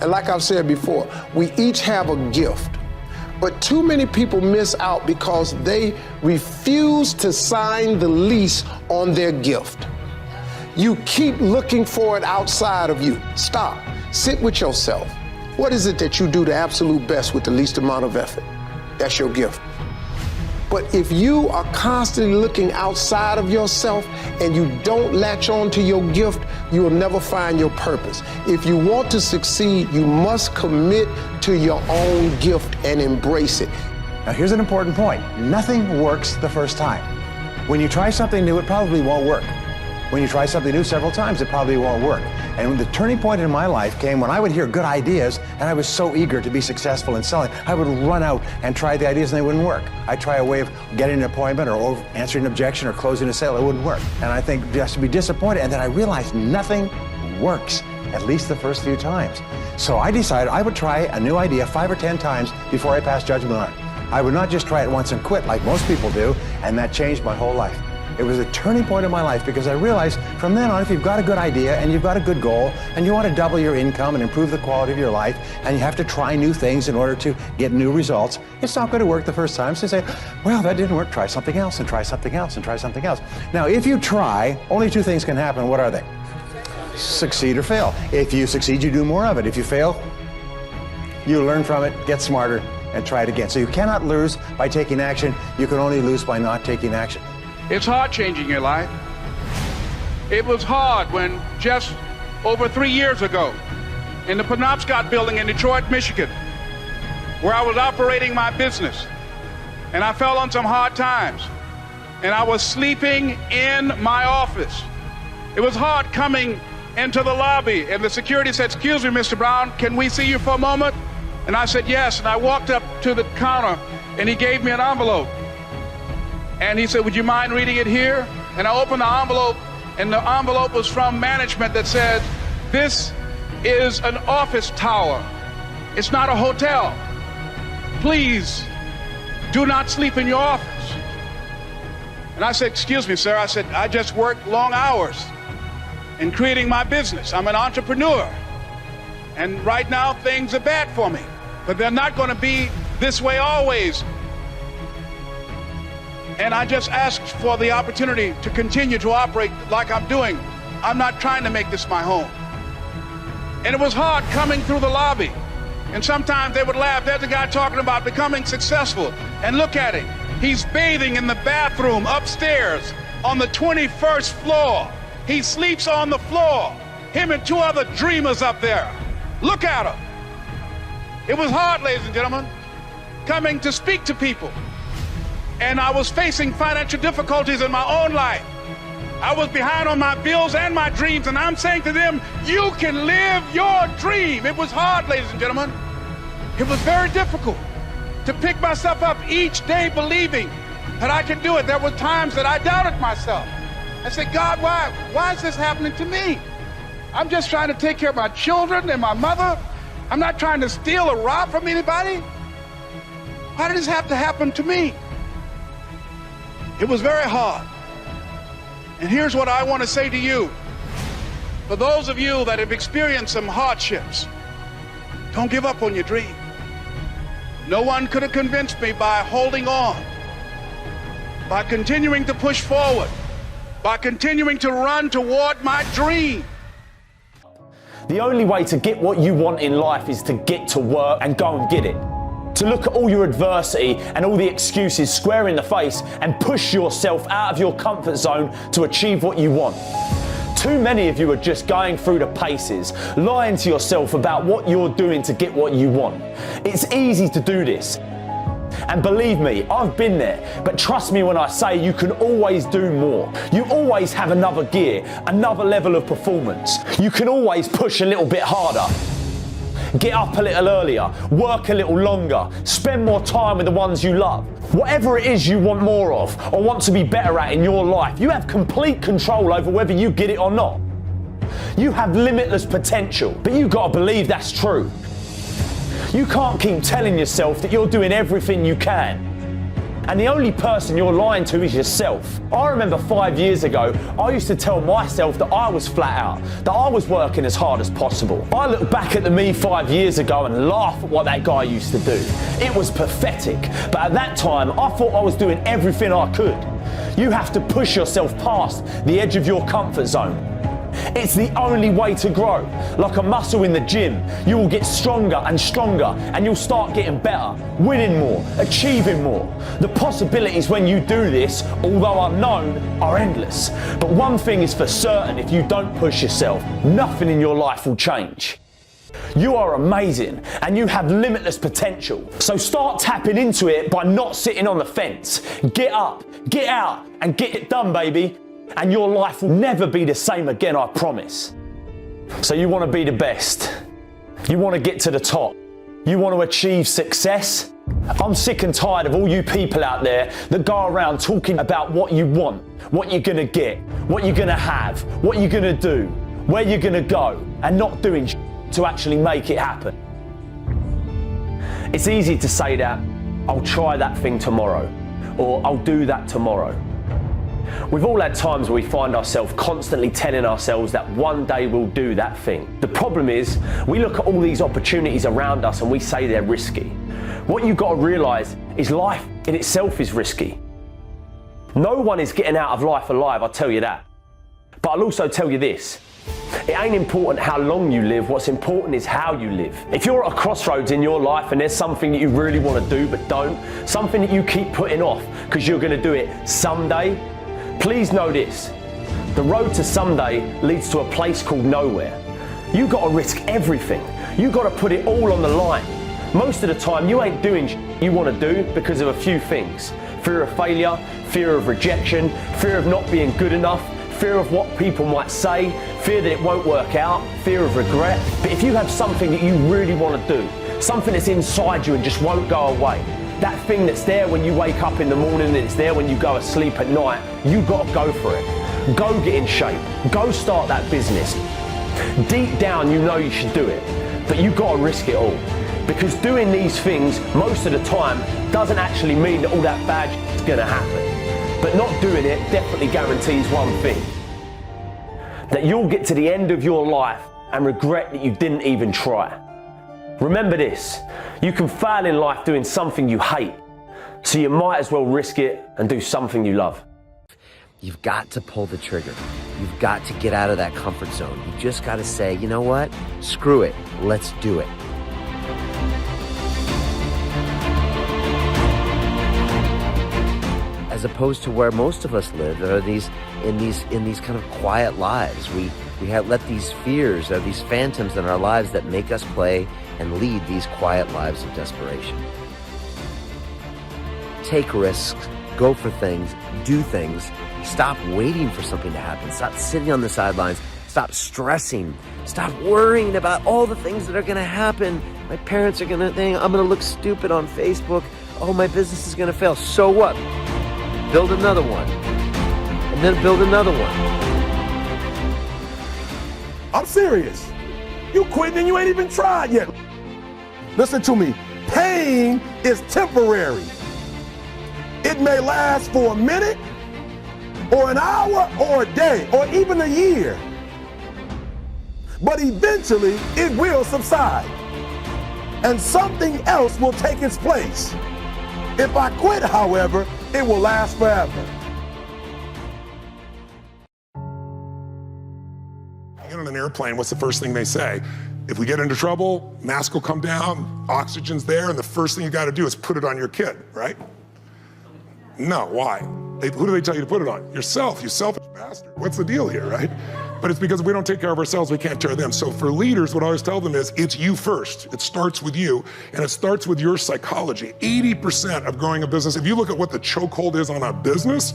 And like I've said before, we each have a gift. But too many people miss out because they refuse to sign the lease on their gift. You keep looking for it outside of you. Stop. Sit with yourself. What is it that you do the absolute best with the least amount of effort? That's your gift. But if you are constantly looking outside of yourself and you don't latch on to your gift, you will never find your purpose. If you want to succeed, you must commit to your own gift and embrace it. Now here's an important point. Nothing works the first time. When you try something new, it probably won't work. When you try something new several times, it probably won't work. And the turning point in my life came when I would hear good ideas, and I was so eager to be successful in selling, I would run out and try the ideas and they wouldn't work. I'd try a way of getting an appointment or answering an objection or closing a sale, it wouldn't work. And I think just to be disappointed, and then I realized nothing works, at least the first few times. So I decided I would try a new idea 5 or 10 times before I passed judgment on it. I would not just try it once and quit like most people do, and that changed my whole life. It was a turning point in my life because I realized from then on, if you've got a good idea and you've got a good goal and you want to double your income and improve the quality of your life and you have to try new things in order to get new results, it's not going to work the first time. So say, well, that didn't work. Try something else and try something else and try something else. Now, if you try, only 2 things can happen. What are they? Succeed or fail. If you succeed, you do more of it. If you fail, you learn from it, get smarter, and try it again. So you cannot lose by taking action. You can only lose by not taking action. It's hard changing your life. It was hard when just over 3 years ago in the Penobscot building in Detroit, Michigan, where I was operating my business, and I fell on some hard times, and I was sleeping in my office. It was hard coming into the lobby, and the security said, "Excuse me, Mr. Brown, can we see you for a moment?" And I said, "Yes," and I walked up to the counter, and he gave me an envelope. And he said, "Would you mind reading it here?" And I opened the envelope, and the envelope was from management that said, "This is an office tower. It's not a hotel. Please do not sleep in your office." And I said, "Excuse me, sir." I said, "I just work long hours in creating my business. I'm an entrepreneur. And right now things are bad for me, but they're not going to be this way always. And I just asked for the opportunity to continue to operate like I'm doing. I'm not trying to make this my home." And it was hard coming through the lobby. And sometimes they would laugh. There's a guy talking about becoming successful. And look at him. He's bathing in the bathroom upstairs on the 21st floor. He sleeps on the floor. Him and 2 other dreamers up there. Look at him. It was hard, ladies and gentlemen, coming to speak to people. And I was facing financial difficulties in my own life. I was behind on my bills and my dreams, and I'm saying to them, you can live your dream. It was hard, ladies and gentlemen. It was very difficult to pick myself up each day believing that I could do it. There were times that I doubted myself. I said, "God, why is this happening to me? I'm just trying to take care of my children and my mother. I'm not trying to steal or rob from anybody. Why did this have to happen to me?" It was very hard. And here's what I want to say to you. For those of you that have experienced some hardships, don't give up on your dream. No one could have convinced me by holding on, by continuing to push forward, by continuing to run toward my dream. The only way to get what you want in life is to get to work and go and get it. To look at all your adversity and all the excuses square in the face and push yourself out of your comfort zone to achieve what you want. Too many of you are just going through the paces, lying to yourself about what you're doing to get what you want. It's easy to do this. And believe me, I've been there, but trust me when I say you can always do more. You always have another gear, another level of performance. You can always push a little bit harder. Get up a little earlier, work a little longer, spend more time with the ones you love. Whatever it is you want more of or want to be better at in your life, you have complete control over whether you get it or not. You have limitless potential, but you've got to believe that's true. You can't keep telling yourself that you're doing everything you can And the only person you're lying to is yourself. I remember 5 years ago, I used to tell myself that I was flat out, that I was working as hard as possible. I look back at the me 5 years ago and laugh at what that guy used to do. It was pathetic, but at that time, I thought I was doing everything I could. You have to push yourself past the edge of your comfort zone. It's the only way to grow. Like a muscle in the gym, you will get stronger and stronger, and you'll start getting better, winning more, achieving more. The possibilities when you do this, although unknown, are endless. But one thing is for certain, if you don't push yourself, nothing in your life will change. You are amazing and you have limitless potential. So start tapping into it by not sitting on the fence. Get up, get out, and get it done, baby. And your life will never be the same again, I promise. So you want to be the best. You want to get to the top. You want to achieve success. I'm sick and tired of all you people out there that go around talking about what you want, what you're going to get, what you're going to have, what you're going to do, where you're going to go, and not doing to actually make it happen. It's easy to say that, I'll try that thing tomorrow, or I'll do that tomorrow. We've all had times where we find ourselves constantly telling ourselves that one day we'll do that thing. The problem is, we look at all these opportunities around us and we say they're risky. What you've got to realise is life in itself is risky. No one is getting out of life alive, I'll tell you that. But I'll also tell you this. It ain't important how long you live, what's important is how you live. If you're at a crossroads in your life and there's something that you really want to do but don't, something that you keep putting off because you're going to do it someday, please know this. The road to someday leads to a place called nowhere. You got to risk everything. You got to put it all on the line. Most of the time you ain't doing you want to do because of a few things. Fear of failure, fear of rejection, fear of not being good enough, fear of what people might say, fear that it won't work out, fear of regret. But if you have something that you really want to do, something that's inside you and just won't go away, that thing that's there when you wake up in the morning and it's there when you go to sleep at night, you got to go for it. Go get in shape. Go start that business. Deep down you know you should do it, but you got to risk it all. Because doing these things most of the time doesn't actually mean that all that bad is going to happen. But not doing it definitely guarantees one thing. That you'll get to the end of your life and regret that you didn't even try. Remember this, you can fail in life doing something you hate, so you might as well risk it and do something you love. You've got to pull the trigger. You've got to get out of that comfort zone. You just got to say, you know what? Screw it. Let's do it. As opposed to where most of us live, there are these in these kind of quiet lives. We have let these fears, or these phantoms in our lives that make us play and lead these quiet lives of desperation. Take risks, go for things, do things. Stop waiting for something to happen. Stop sitting on the sidelines. Stop stressing. Stop worrying about all the things that are going to happen. My parents are going to think I'm going to look stupid on Facebook. Oh, my business is going to fail. So what? Build another one. And then build another one. I'm serious. You quitting and you ain't even tried yet. Listen to me. Pain is temporary. It may last for a minute, or an hour, or a day, or even a year. But eventually, it will subside. And something else will take its place. If I quit, however, it will last forever. Get on an airplane, what's the first thing they say? If we get into trouble, mask will come down, oxygen's there, and the first thing you gotta do is put it on your kid, right? No, why? Who do they tell you to put it on? Yourself, you selfish bastard. What's the deal here, right? But it's because if we don't take care of ourselves, we can't take care of them. So for leaders, what I always tell them is, it's you first. It starts with you, and it starts with your psychology. 80% of growing a business, if you look at what the chokehold is on a business,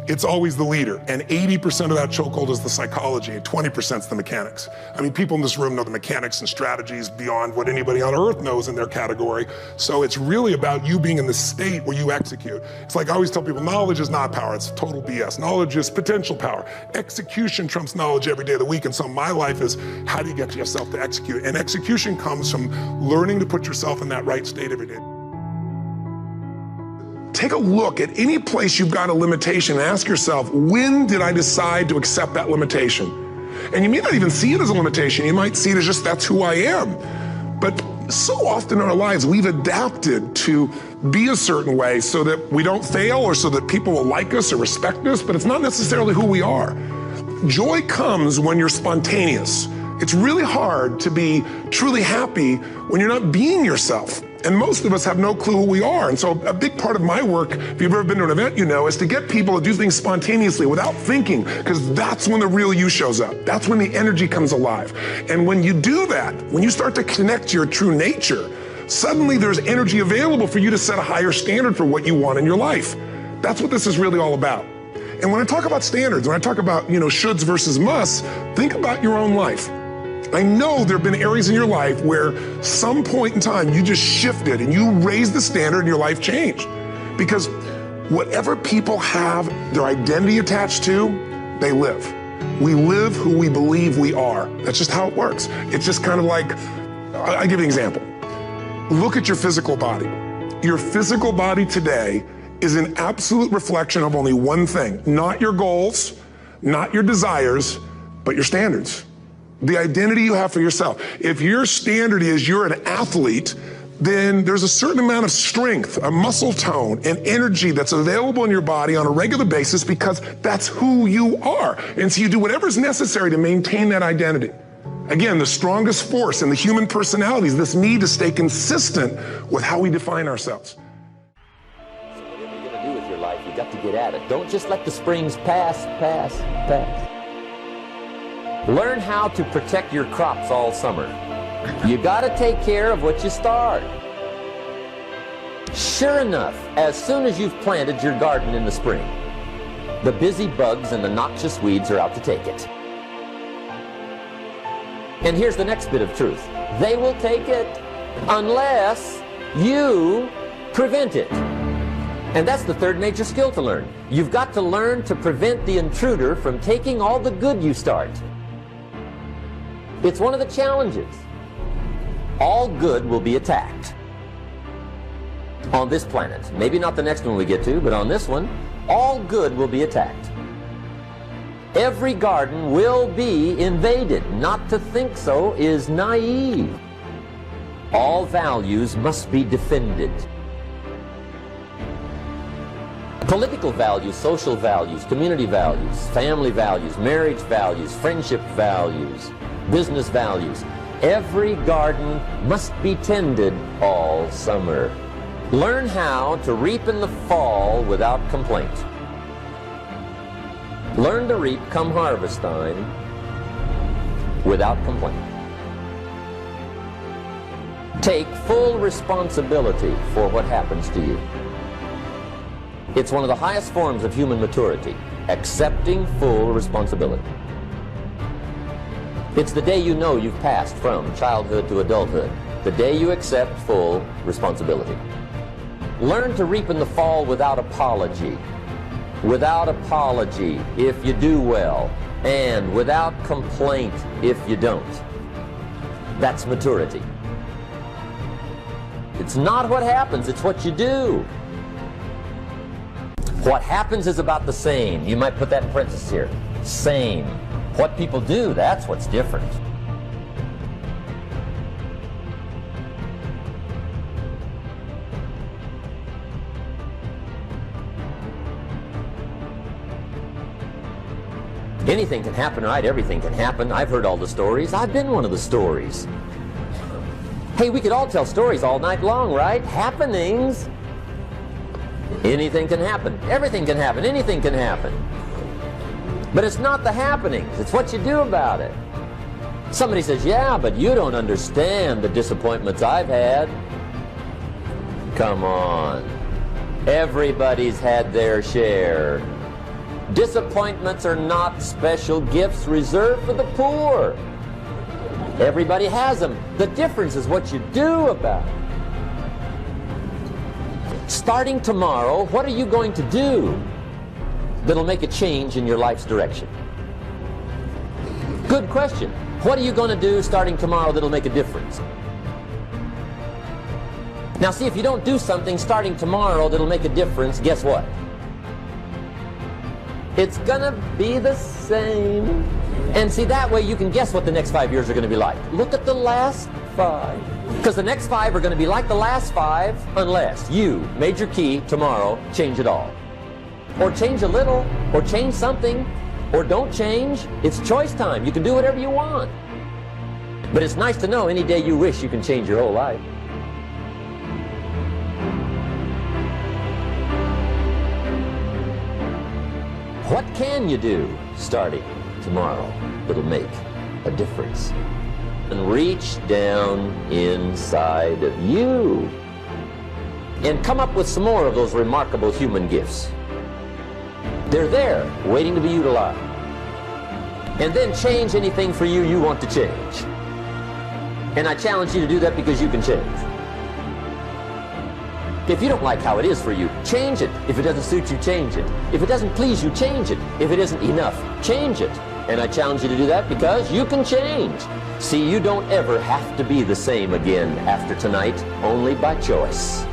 it's always the leader. And 80% of that chokehold is the psychology, and 20% is the mechanics. I mean, people in this room know the mechanics and strategies beyond what anybody on earth knows in their category. So it's really about you being in the state where you execute. It's like I always tell people, knowledge is not power, it's total BS. Knowledge is potential power. Execution trumps knowledge every day of the week. And so my life is, how do you get yourself to execute? And execution comes from learning to put yourself in that right state every day. take a look at any place you've got a limitation and ask yourself, when did I decide to accept that limitation? And you may not even see it as a limitation. You might see it as just, that's who I am. But so often in our lives, we've adapted to be a certain way so that we don't fail or so that people will like us or respect us, but it's not necessarily who we are. Joy comes when you're spontaneous. It's really hard to be truly happy when you're not being yourself. And most of us have no clue who we are. And so a big part of my work, if you've ever been to an event, you know, is to get people to do things spontaneously without thinking, because that's when the real you shows up. That's when the energy comes alive. And when you do that, when you start to connect to your true nature, suddenly there's energy available for you to set a higher standard for what you want in your life. That's what this is really all about. And when I talk about standards, when I talk about, shoulds versus musts, think about your own life. I know there have been areas in your life where some point in time you just shifted and you raised the standard and your life changed. Because whatever people have their identity attached to, they live. We live who we believe we are. That's just how it works. It's just kind of like, I'll give you an example. Look at your physical body. Your physical body today is an absolute reflection of only one thing, not your goals, not your desires, but your standards. The identity you have for yourself. If your standard is you're an athlete, then there's a certain amount of strength, a muscle tone, and energy that's available in your body on a regular basis because that's who you are. And so you do whatever's necessary to maintain that identity. Again, the strongest force in the human personality is this need to stay consistent with how we define ourselves. So whatever you're going to do with your life, you got to get at it. Don't just let the springs pass. Learn how to protect your crops all summer. You got to take care of what you start. Sure enough, as soon as you've planted your garden in the spring, the busy bugs and the noxious weeds are out to take it. And here's the next bit of truth. They will take it unless you prevent it. And that's the third major skill to learn. You've got to learn to prevent the intruder from taking all the good you start. It's one of the challenges. All good will be attacked on this planet. Maybe not the next one we get to, but on this one, all good will be attacked. Every garden will be invaded. Not to think so is naive. All values must be defended. Political values, social values, community values, family values, marriage values, friendship values, business values. Every garden must be tended all summer. Learn how to reap in the fall without complaint. Learn to reap come harvest time without complaint. Take full responsibility for what happens to you. It's one of the highest forms of human maturity, accepting full responsibility. It's the day you know you've passed from childhood to adulthood, the day you accept full responsibility. Learn to reap in the fall without apology. Without apology if you do well, and without complaint if you don't. That's maturity. It's not what happens, it's what you do. What happens is about the same. You might put that in parentheses here. Same. What people do, that's what's different. Anything can happen, right? Everything can happen. I've heard all the stories. I've been one of the stories. Hey, we could all tell stories all night long, right? Happenings. Anything can happen. Everything can happen. Anything can happen. But it's not the happenings. It's what you do about it. Somebody says, yeah, but you don't understand the disappointments I've had. Come on. Everybody's had their share. Disappointments are not special gifts reserved for the poor. Everybody has them. The difference is what you do about it. Starting tomorrow, what are you going to do that'll make a change in your life's direction? Good question. What are you going to do starting tomorrow that'll make a difference? Now see, if you don't do something starting tomorrow that'll make a difference, guess what? It's gonna be the same. And see, that way you can guess what the next 5 years are gonna be like. Look at the last 5. Because the next 5 are gonna be like the last 5 unless you, major key, tomorrow, change it all. Or change a little, or change something, or don't change. It's choice time. You can do whatever you want. But it's nice to know any day you wish you can change your whole life. What can you do starting tomorrow that'll make a difference? And reach down inside of you and come up with some more of those remarkable human gifts. They're there, waiting to be utilized. And then change anything for you want to change. And I challenge you to do that because you can change. If you don't like how it is for you, change it. If it doesn't suit you, change it. If it doesn't please you, change it. If it isn't enough, change it. And I challenge you to do that because you can change. See, you don't ever have to be the same again after tonight, only by choice.